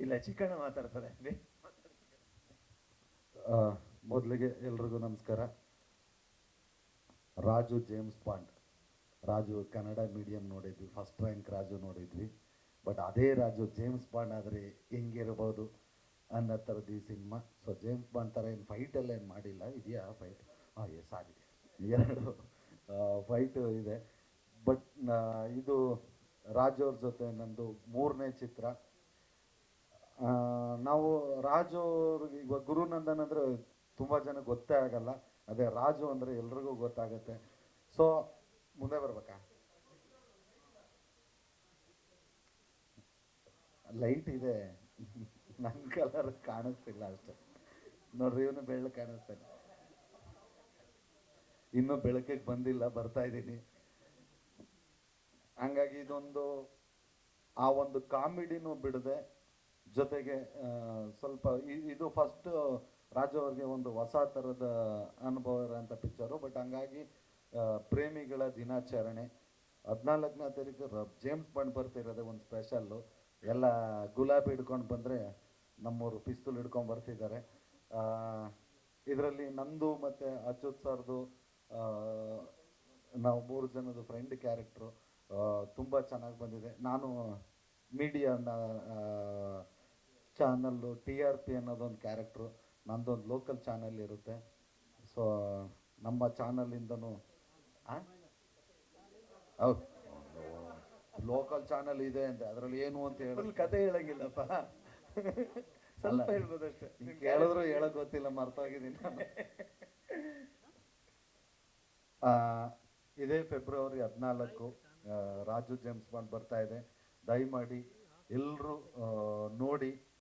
ಇಲ್ಲ ಚಿಕ್ಕಣ್ಣ ಮಾತಾಡ್ತಾರೆ. ಮೊದಲಿಗೆ ಎಲ್ರಿಗೂ ನಮಸ್ಕಾರ. Raju James bond. Raju Kannada medium ನೋಡಿದ್ವಿ, ಫಸ್ಟ್ ರ್ಯಾಂಕ್ ರಾಜು ನೋಡಿದ್ವಿ. ಬಟ್ ಅದೇ ರಾಜು ಜೇಮ್ಸ್ ಬಾಂಡ್ ಆದರೆ ಹೆಂಗಿರ್ಬೋದು ಅನ್ನೋ ಥರದ್ದು ಈ ಸಿನಿಮಾ. ಸೊ ಜೇಮ್ಸ್ ಬಾಂಡ್ ಥರ ಏನು ಫೈಟೆಲ್ಲ ಏನು ಮಾಡಿಲ್ಲ, ಇದೆಯಾ ಫೈಟ್? ಹಾಂ ಸಾರಿ, ಎರಡು ಫೈಟು ಇದೆ. ಬಟ್ ಇದು ರಾಜು ಅವ್ರ ಜೊತೆ ನಂದು ಮೂರನೇ ಚಿತ್ರ. ನಾವು ರಾಜು ಅವ್ರಿಗೆ ಇವಾಗ ಗುರುನಂದನ್ ಅಂದರೆ ತುಂಬ ಜನ ಗೊತ್ತೇ ಆಗಲ್ಲ, ಅದೇ ರಾಜು ಅಂದರೆ ಎಲ್ರಿಗೂ ಗೊತ್ತಾಗತ್ತೆ. ಸೊ ಮುಂದೆ ಬರ್ಬೇಕಾ? ಲೈಟ್ ಇದೆ, ನನ್ನ ಕಲರ್ ಕಾಣಿಸ್ತಿಲ್ಲ ಅಷ್ಟೆ. ನೋಡ್ರಿ, ಇವನು ಬೆಳ್ಳಗೆ ಕಾಣಿಸ್ತಾನೆ, ಇನ್ನೂ ಬೆಳಕಿಗೆ ಬಂದಿಲ್ಲ, ಬರ್ತಾ ಇದ್ದೀನಿ. ಹಂಗಾಗಿ ಇದೊಂದು ಆ ಒಂದು ಕಾಮಿಡಿನೂ ಬಿಡದೆ, ಜೊತೆಗೆ ಸ್ವಲ್ಪ ಇದು ಫಸ್ಟ್ ರಾಜು ಅವ್ರಿಗೆ ಒಂದು ಹೊಸ ಥರದ ಅನುಭವ ಇರೋಂಥ ಪಿಕ್ಚರು. ಬಟ್ ಹಂಗಾಗಿ ಪ್ರೇಮಿಗಳ ದಿನಾಚರಣೆ 14ನೇ ತಾರೀಕು ಜೇಮ್ಸ್ ಬಾಂಡ್ ಬರ್ತಿರೋದೆ ಒಂದು ಸ್ಪೆಷಲ್ಲು. ಎಲ್ಲ ಗುಲಾಬಿ ಹಿಡ್ಕೊಂಡು ಬಂದರೆ ನಮ್ಮೂರು ಪಿಸ್ತೂಲ್ ಹಿಡ್ಕೊಂಡು ಬರ್ತಿದ್ದಾರೆ. ಇದರಲ್ಲಿ ನಂದು ಮತ್ತು ಅಚ್ಯುತ್ ಸರ್ದು ನಾವು 3 ಜನದ ಫ್ರೆಂಡ್ ಕ್ಯಾರೆಕ್ಟ್ರು ತುಂಬ ಚೆನ್ನಾಗಿ ಬಂದಿದೆ. ನಾನು ಮೀಡಿಯಾನ ಚಾನಲ್ಲು TRP ಅನ್ನೋದೊಂದು ಕ್ಯಾರೆಕ್ಟ್ರು, ನಂದೊಂದು ಲೋಕಲ್ ಚಾನಲ್ ಇರುತ್ತೆ. ಸೊ ನಮ್ಮ ಚಾನಲಿಂದನೂ ಹೌದು, ಲೋಕಲ್ ಚಾನಲ್ ಇದೆ ಅಂತ ಅದರಲ್ಲಿ ಏನು ಅಂತ ಹೇಳಿ ಕತೆ ಹೇಳಂಗಿಲ್ಲಪ್ಪ, ಸ್ವಲ್ಪ ಹೇಳ್ಬೋದಷ್ಟೇ. ಕೇಳಿದ್ರು ಹೇಳಕ್ ಗೊತ್ತಿಲ್ಲ, ಮರ್ತೋಗಿದ್ದೀನಿ ನಾನು. ಇದೇ ಫೆಬ್ರವರಿ 14 ರಾಜು ಜೇಮ್ಸ್ ಬಾಂಡ್ ಬರ್ತಾ ಇದೆ. ದಯಮಾಡಿ ಎಲ್ಲರೂ ನೋಡಿ.